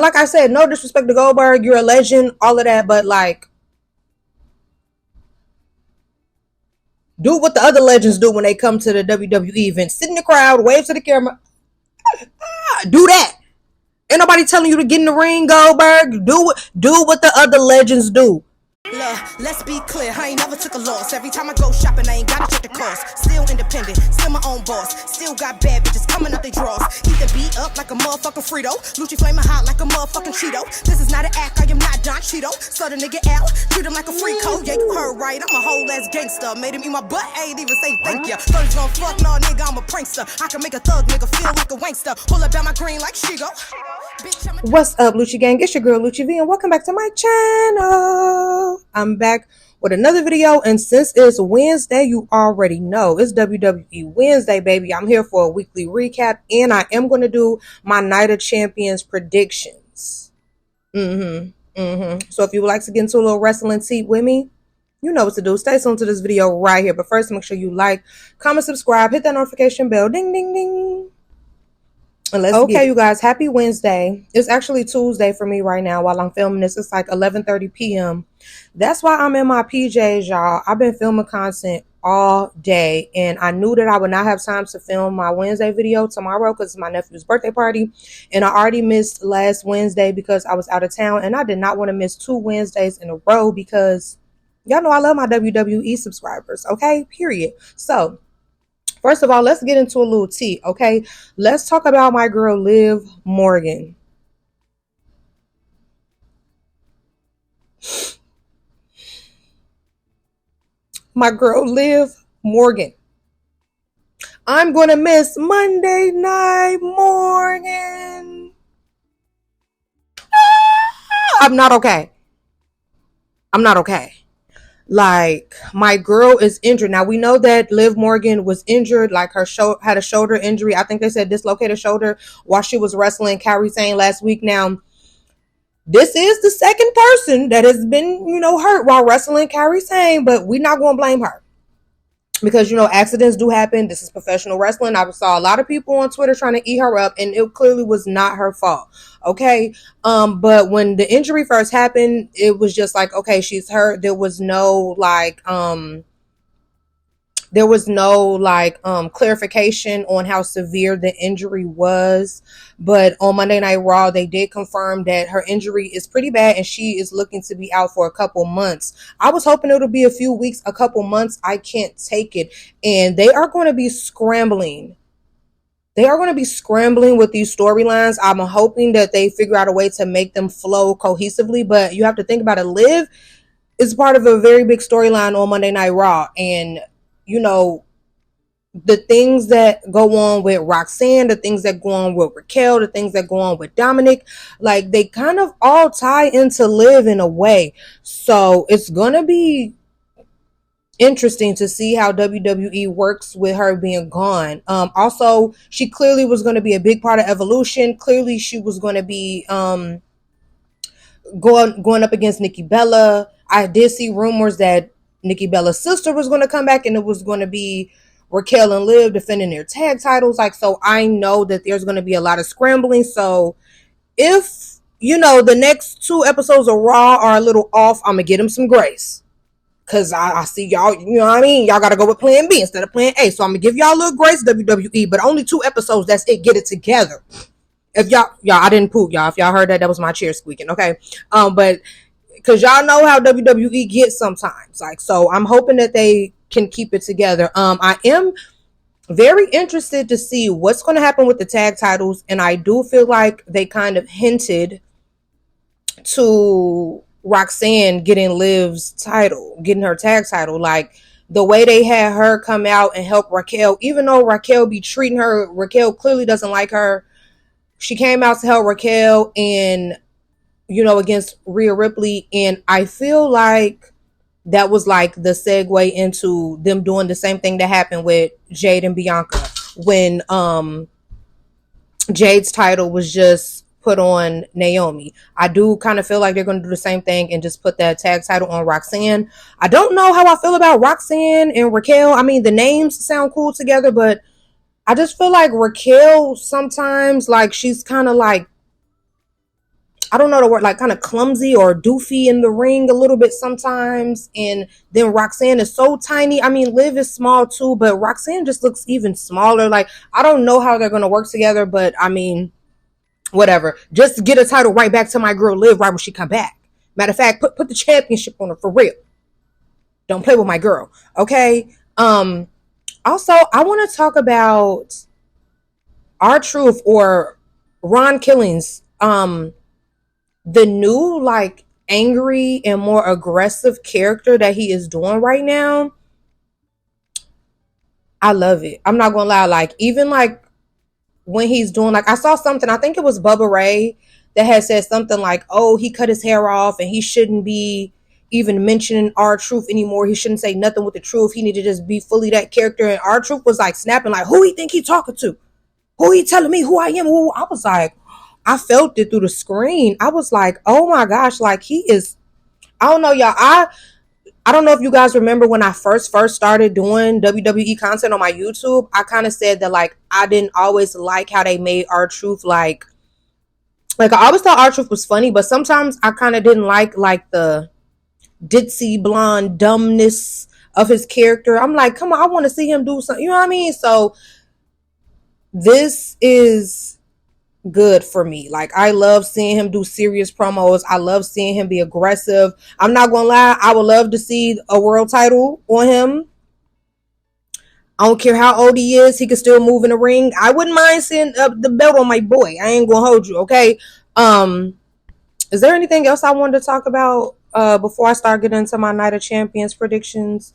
like I said, no disrespect to Goldberg, you're a legend, all of that, but like, do what the other legends do when they come to the WWE event. Sit in the crowd, wave to the camera. Do that. Ain't nobody telling you to get in the ring, Goldberg. Do what the other legends do. Look, let's be clear, I ain't never took a loss. Every time I go shopping, I ain't gotta check the cost. Still independent, still my own boss. Still got bad bitches coming up they drawers. Keep the beat up like a motherfucking Frito. Lucci flaming hot like a motherfucking Cheeto. This is not an act, I am not Don Cheeto. Slut a nigga out, treat him like a free code. Yeah, you heard right, I'm a whole ass gangster. Made him eat my butt, I ain't even say thank ya. First gon' fuck, no nigga, I'm a prankster. I can make a thug nigga feel like a wankster. Pull up at my green like Shigo. What's up, Lucci Gang? It's your girl Lucci V, and welcome back to my channel. I'm back with another video, and since it's Wednesday, you already know it's WWE Wednesday, baby. I'm here for a weekly recap, and I am going to do my Night of Champions predictions. So if you would like to get into a little wrestling tea with me, you know what to do. Stay tuned to this video right here. But first, make sure you like, comment, subscribe, hit that notification bell, ding, ding, ding. Okay, you guys, happy Wednesday. It's actually Tuesday for me right now while I'm filming this. It's like 11:30 p.m. That's why I'm in my PJs, y'all. I've been filming content all day, and I knew that I would not have time to film my Wednesday video tomorrow because it's my nephew's birthday party, and I already missed last Wednesday because I was out of town, and I did not want to miss 2 Wednesdays in a row because y'all know I love my WWE subscribers, okay? Period. So, first of all, let's get into a little tea, okay? Let's talk about my girl, Liv Morgan. My girl, Liv Morgan. I'm going to miss Monday Night Morgan. I'm not okay. I'm not okay. Like, my girl is injured. Now, we know that Liv Morgan was injured, like her had a shoulder injury. I think they said dislocated shoulder while she was wrestling Kairi Sane last week. Now, this is the second person that has been, hurt while wrestling Kairi Sane, but we're not going to blame her. Because, accidents do happen. This is professional wrestling. I saw a lot of people on Twitter trying to eat her up, and it clearly was not her fault. Okay. But when the injury first happened, it was just like, okay, she's hurt. There was no clarification on how severe the injury was. But on Monday Night Raw, they did confirm that her injury is pretty bad and she is looking to be out for a couple months. I was hoping it would be a few weeks, a couple months. I can't take it. And they are going to be scrambling. They are going to be scrambling with these storylines. I'm hoping that they figure out a way to make them flow cohesively. But you have to think about it. Liv is part of a very big storyline on Monday Night Raw. And the things that go on with Roxanne, the things that go on with Raquel, the things that go on with Dominic, like they kind of all tie into Liv in a way. So it's going to be interesting to see how WWE works with her being gone. Also, she clearly was going to be a big part of Evolution. Clearly, she was going to be going up against Nikki Bella. I did see rumors that Nikki Bella's sister was going to come back, and it was going to be Raquel and Liv defending their tag titles. So I know that there's going to be a lot of scrambling. So if, the next 2 episodes of Raw are a little off, I'm going to get them some grace. Because I see y'all, you know what I mean? Y'all got to go with plan B instead of plan A. So I'm going to give y'all a little grace, WWE, but only 2 episodes. That's it. Get it together. If y'all, I didn't poop, y'all. If y'all heard that, that was my chair squeaking, okay? But because y'all know how WWE gets sometimes. So I'm hoping that they can keep it together. I am very interested to see what's going to happen with the tag titles, and I do feel like they kind of hinted to Roxanne getting Liv's title, getting her tag title. Like the way they had her come out and help Raquel, even though Raquel be treating her, Raquel clearly doesn't like her. She came out to help Raquel and against Rhea Ripley, and I feel like that was like the segue into them doing the same thing that happened with Jade and Bianca when Jade's title was just put on Naomi. I do kind of feel like they're going to do the same thing and just put that tag title on Roxanne. I don't know how I feel about Roxanne and Raquel. I mean, the names sound cool together, but I just feel like Raquel sometimes, like, she's kind of like, I don't know the word, like kind of clumsy or doofy in the ring a little bit sometimes. And then Roxanne is so tiny. I mean, Liv is small too, but Roxanne just looks even smaller. Like, I don't know how they're going to work together, but I mean, whatever. Just get a title right back to my girl Liv right when she come back. Matter of fact, put the championship on her for real. Don't play with my girl. Okay. Also, I want to talk about R-Truth or Ron Killings. The new, like, angry and more aggressive character that he is doing right now. I love it. I'm not gonna lie. Like, even like when he's doing, like, I saw something, I think it was Bubba Ray that had said something like, oh, he cut his hair off and he shouldn't be even mentioning R-Truth anymore. He shouldn't say nothing with the truth. He need to just be fully that character. And R-Truth was like snapping, like, who he think he talking to? Who he telling me who I am? Who? I was like, I felt it through the screen. I was like, oh my gosh, like he is, I don't know, y'all. I don't know if you guys remember when I first started doing WWE content on my YouTube. I kind of said that, like, I didn't always like how they made R-Truth like I always thought R-Truth was funny, but sometimes I kind of didn't like the ditzy blonde dumbness of his character. I'm like, come on, I want to see him do something. You know what I mean? So this is good for me. Like, I love seeing him do serious promos. I love seeing him be aggressive. I'm not gonna lie, I would love to see a world title on him. I don't care how old he is, he can still move in the ring. I wouldn't mind seeing the belt on my boy. I ain't gonna hold you, okay? Is there anything else I wanted to talk about before I start getting into my Night of Champions predictions?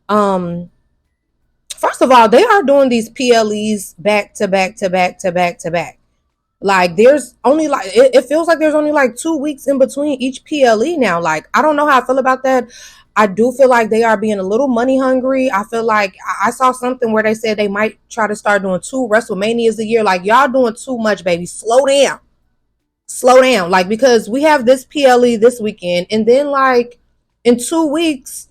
First of all, they are doing these PLEs back to back to back to back to back. Like, there's only like, it feels like there's only like 2 weeks in between each PLE now. Like, I don't know how I feel about that. I do feel like they are being a little money hungry. I feel like I saw something where they said they might try to start doing 2 WrestleManias a year. Like, y'all doing too much, baby. Slow down. Slow down. Like, because we have this PLE this weekend, and then like in 2 weeks,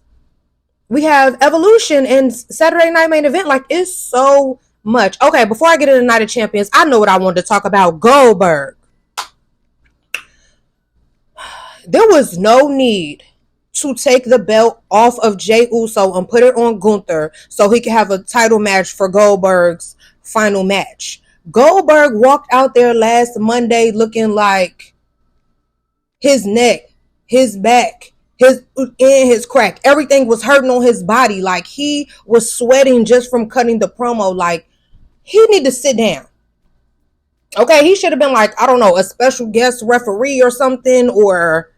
we have Evolution and Saturday Night Main Event. Like, it's so much. Okay, before I get into Night of Champions, I know what I wanted to talk about. Goldberg. There was no need to take the belt off of Jey Uso and put it on Gunther so he could have a title match for Goldberg's final match. Goldberg walked out there last Monday looking like his neck, his back, his crack, everything was hurting on his body. Like, he was sweating just from cutting the promo. Like, he need to sit down. Okay, he should have been like, I don't know, a special guest referee or something. Or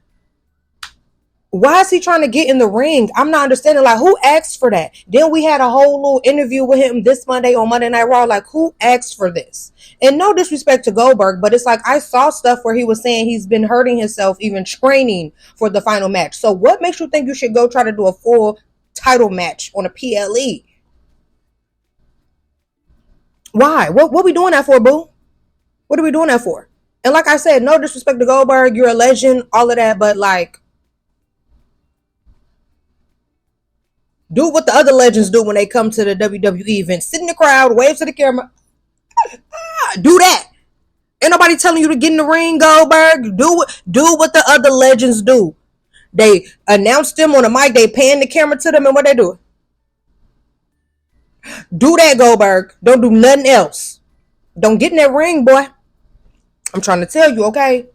why is he trying to get in the ring? I'm not understanding. Like, who asked for that? Then we had a whole little interview with him this Monday on Monday Night Raw. Like, who asked for this? And no disrespect to Goldberg, but it's like, I saw stuff where he was saying he's been hurting himself even training for the final match. So what makes you think you should go try to do a full title match on a PLE? Why? What we doing that for, boo? What are we doing that for? And like I said, no disrespect to Goldberg, you're a legend, all of that, but like, do what the other legends do when they come to the WWE event. Sit in the crowd, wave to the camera. Do that. Ain't nobody telling you to get in the ring, Goldberg. Do what the other legends do. They announce them on the mic, they pan the camera to them, and what they do? Do that, Goldberg. Don't do nothing else. Don't get in that ring, boy. I'm trying to tell you, okay?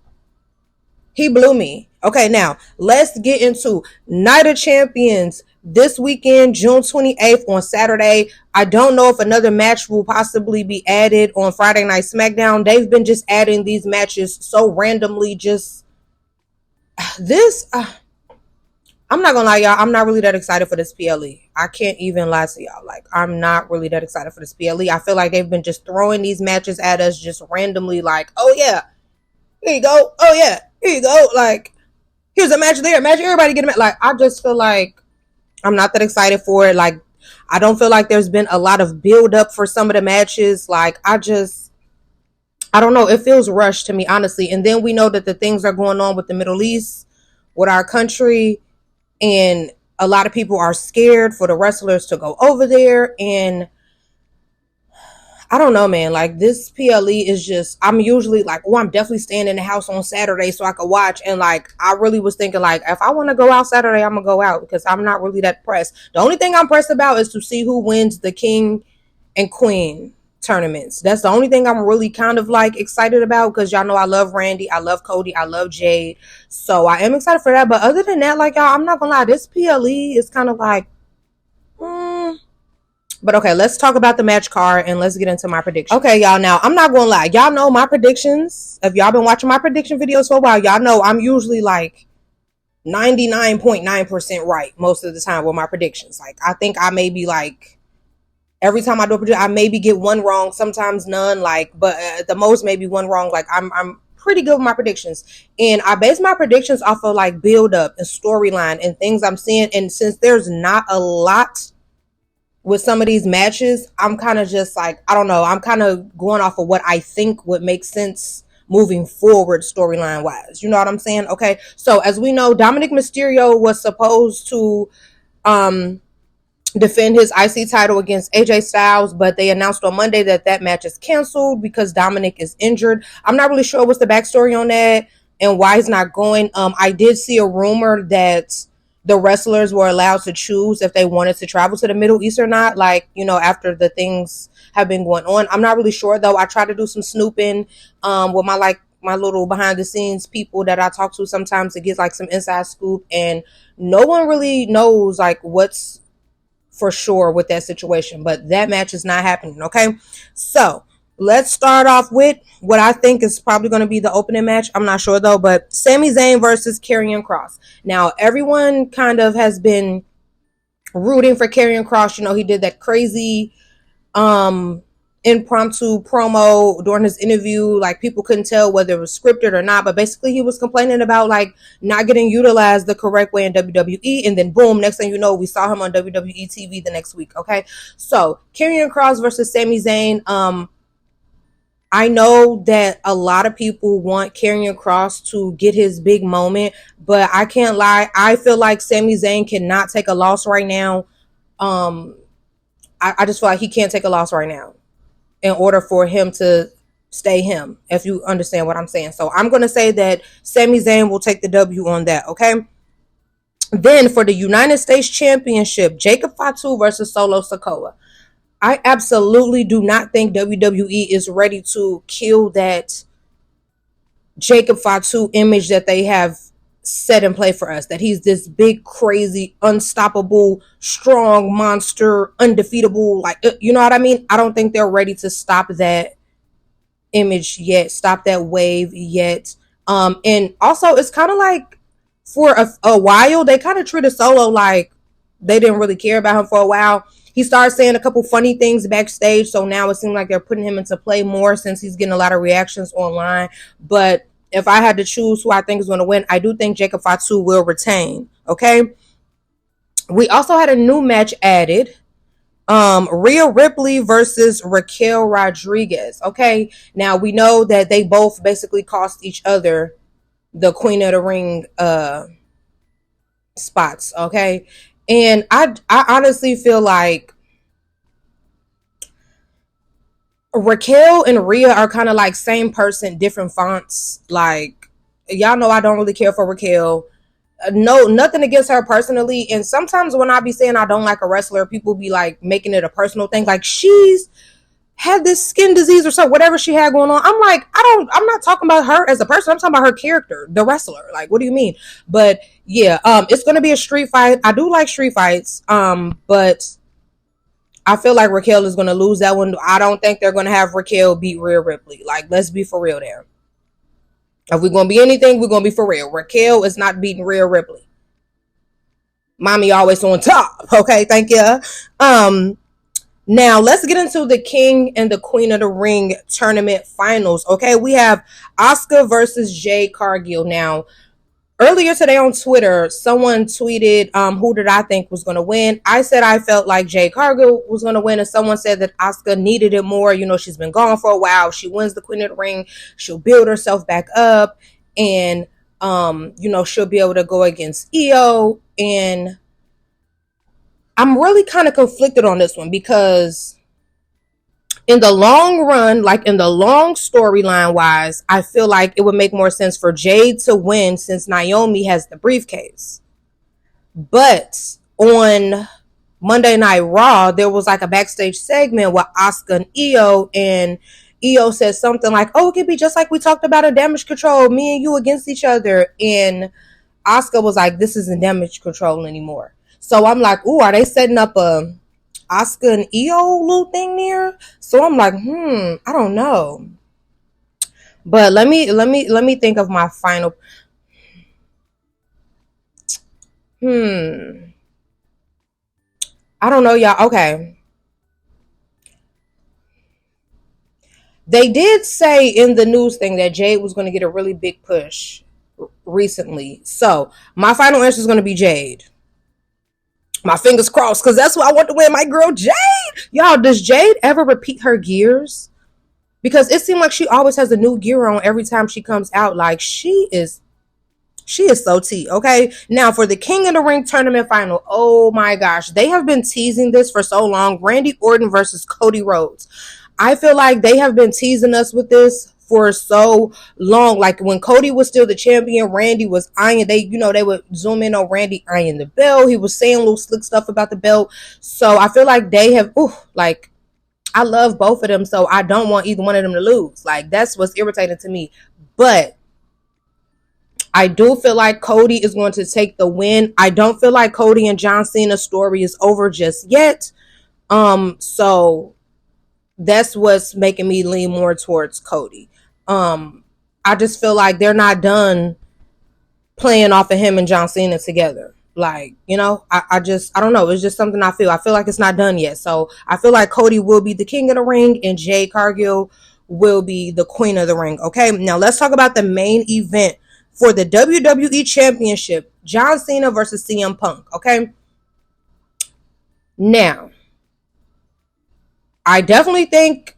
He blew me. Okay, now, let's get into Night of Champions this weekend, June 28th on Saturday. I don't know if another match will possibly be added on Friday Night SmackDown. They've been just adding these matches so randomly. Just this, I'm not gonna lie, y'all. I'm not really that excited for this PLE. I can't even lie to y'all. Like, I'm not really that excited for this PLE. I feel like they've been just throwing these matches at us just randomly. Like, oh yeah, here you go. Oh yeah, here you go. Like, here's a match there. Match, everybody get a match. Like, I just feel like I'm not that excited for it. Like, I don't feel like there's been a lot of build up for some of the matches. Like, I don't know. It feels rushed to me, honestly. And then we know that the things are going on with the Middle East, with our country, and a lot of people are scared for the wrestlers to go over there. And I don't know, man. Like this PLE is just, I'm usually like, oh, I'm definitely staying in the house on Saturday so I could watch. And like, I really was thinking like, if I want to go out Saturday, I'm gonna go out because I'm not really that pressed. The only thing I'm pressed about is to see who wins the King and Queen tournaments. That's the only thing I'm really kind of like excited about because y'all know I love Randy, I love Cody, I love Jade. So I am excited for that. But other than that, like y'all, I'm not gonna lie, this PLE is kind of like, but okay, let's talk about the match card and let's get into my predictions. Okay, y'all, now I'm not gonna lie. Y'all know my predictions. If y'all been watching my prediction videos for a while, y'all know I'm usually like 99.9% right most of the time with my predictions. Like I think I may be like every time I do a prediction, I maybe get one wrong, sometimes none. Like, but at the most maybe one wrong. Like I'm pretty good with my predictions, and I base my predictions off of like build up and storyline and things I'm seeing. And since there's not a lot with some of these matches, I'm kind of just like, I don't know, I'm kind of going off of what I think would make sense moving forward storyline wise. You know what I'm saying? Okay, so as we know, Dominic Mysterio was supposed to defend his IC title against AJ Styles, but they announced on Monday that that match is canceled because Dominic is injured. I'm not really sure what's the backstory on that and why he's not going. I did see a rumor that the wrestlers were allowed to choose if they wanted to travel to the Middle East or not, like, you know, after the things have been going on. I'm not really sure though. I try to do some snooping with my little behind the scenes people that I talk to sometimes to get like some inside scoop, and no one really knows like what's for sure with that situation, but that match is not happening. Okay, so let's start off with what I think is probably going to be the opening match. I'm not sure though, but Sami Zayn versus Karrion Kross. Now everyone kind of has been rooting for Karrion Kross. You know, he did that crazy impromptu promo during his interview. Like people couldn't tell whether it was scripted or not, but basically he was complaining about like not getting utilized the correct way in WWE, and then boom, next thing you know, we saw him on WWE TV the next week. Okay, so Karrion Kross versus Sami Zayn. I know that a lot of people want Karrion Kross to get his big moment, but I can't lie, I feel like Sami Zayn cannot take a loss right now. I just feel like he can't take a loss right now in order for him to stay him, if you understand what I'm saying. So I'm going to say that Sami Zayn will take the W on that, okay? Then for the United States Championship, Jacob Fatu versus Solo Sikoa. I absolutely do not think WWE is ready to kill that Jacob Fatu image that they have set in play for us, that he's this big, crazy, unstoppable, strong monster, undefeatable, like, you know what I mean? I don't think they're ready to stop that image yet, stop that wave yet. And also it's kind of like for a while they kind of treated Solo like they didn't really care about him for a while. He started saying a couple funny things backstage, so now it seems like they're putting him into play more since he's getting a lot of reactions online. But if I had to choose who I think is going to win, I do think Jacob Fatu will retain. Okay. We also had a new match added. Rhea Ripley versus Raquel Rodriguez. Okay. Now we know that they both basically cost each other the Queen of the Ring spots. Okay. And I honestly feel like Raquel and Rhea are kind of like same person, different fonts. Like, y'all know I don't really care for Raquel. No, nothing against her personally. And sometimes when I be saying I don't like a wrestler, people be like making it a personal thing. Like she's had this skin disease or something, whatever she had going on. I'm like, I'm not talking about her as a person. I'm talking about her character, the wrestler. Like, what do you mean? But yeah, it's going to be a street fight. I do like street fights. But I feel like Raquel is going to lose that one. I don't think they're going to have Raquel beat Rhea Ripley. Like, let's be for real there. If we're going to be anything, we're going to be for real. Raquel is not beating Rhea Ripley. Mommy always on top. Okay, thank you. Now, let's get into the King and the Queen of the Ring tournament finals. Okay, we have Asuka versus Jade Cargill. Now, earlier today on Twitter, someone tweeted, who did I think was going to win? I said I felt like Jade Cargill was going to win, and someone said that Asuka needed it more. You know, she's been gone for a while. She wins the Queen of the Ring. She'll build herself back up, and, you know, she'll be able to go against Io. And I'm really kind of conflicted on this one because in the long run, like in the long storyline wise, I feel like it would make more sense for Jade to win since Naomi has the briefcase. But on Monday Night Raw, there was like a backstage segment with Asuka and Io, and Io said something like, "Oh, it could be just like we talked about a Damage Control, me and you against each other." And Asuka was like, "This isn't Damage Control anymore." So I'm like, "Ooh, are they setting up a Asuka and Io little thing there?" So I'm like, I don't know. But let me think of my final. I don't know, y'all. Okay. They did say in the news thing that Jade was going to get a really big push recently. So my final answer is going to be Jade. My fingers crossed, because that's what I want to win, my girl Jade. Y'all, does Jade ever repeat her gears? Because it seems like she always has a new gear on every time she comes out. Like, she is so T, okay? Now, for the King of the Ring tournament final, oh my gosh, they have been teasing this for so long. Randy Orton versus Cody Rhodes. I feel like they have been teasing us with this for so long. Like, when Cody was still the champion, Randy was eyeing, they would zoom in on Randy eyeing the belt. He was saying little slick stuff about the belt. So I feel like they have, like, I love both of them, so I don't want either one of them to lose. Like, that's what's irritating to me. But I do feel like Cody is going to take the win. I don't feel like Cody and John Cena's story is over just yet. So that's what's making me lean more towards Cody. I just feel like they're not done playing off of him and John Cena together. Like, I don't know. It's just something I feel. I feel like it's not done yet. So I feel like Cody will be the king of the ring and Jade Cargill will be the queen of the ring. Okay, now let's talk about the main event for the WWE Championship. John Cena versus CM Punk. Okay, now I definitely think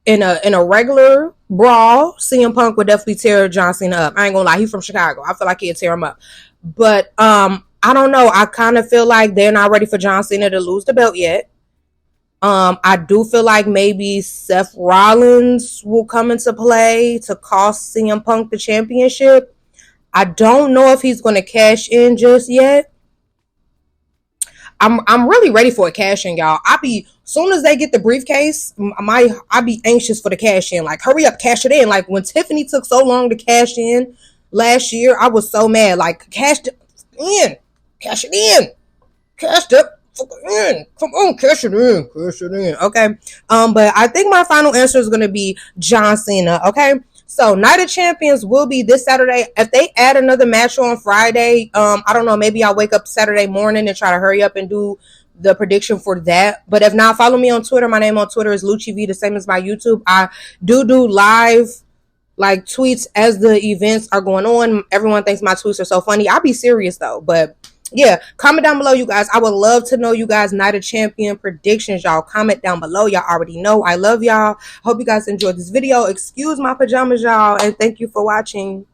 in a regular brawl, CM Punk would definitely tear John Cena up. I ain't gonna lie, he's from Chicago. I feel like he'd tear him up. But I don't know. I kind of feel like they're not ready for John Cena to lose the belt yet. I do feel like maybe Seth Rollins will come into play to cost CM Punk the championship. I don't know if he's going to cash in just yet. I'm really ready for a cash in, y'all. Soon as they get the briefcase, I be anxious for the cash in. Like, hurry up, cash it in. Like, when Tiffany took so long to cash in last year, I was so mad. Like, cash it in, cash it in, cash it in. Come on, cash it in, cash it in. Okay. But I think my final answer is gonna be John Cena. Okay. So Night of Champions will be this Saturday. If they add another match on Friday, I don't know, maybe I'll wake up Saturday morning and try to hurry up and do the prediction for that. But if not, follow me on Twitter. My name on Twitter is LuchiV, the same as my YouTube. I do live like tweets as the events are going on. Everyone thinks my tweets are so funny. I'll be serious though. But yeah, comment down below, you guys. I would love to know you guys' Night of Champion predictions, y'all. Comment down below. Y'all already know I love y'all. Hope you guys enjoyed this video. Excuse my pajamas, y'all, and thank you for watching.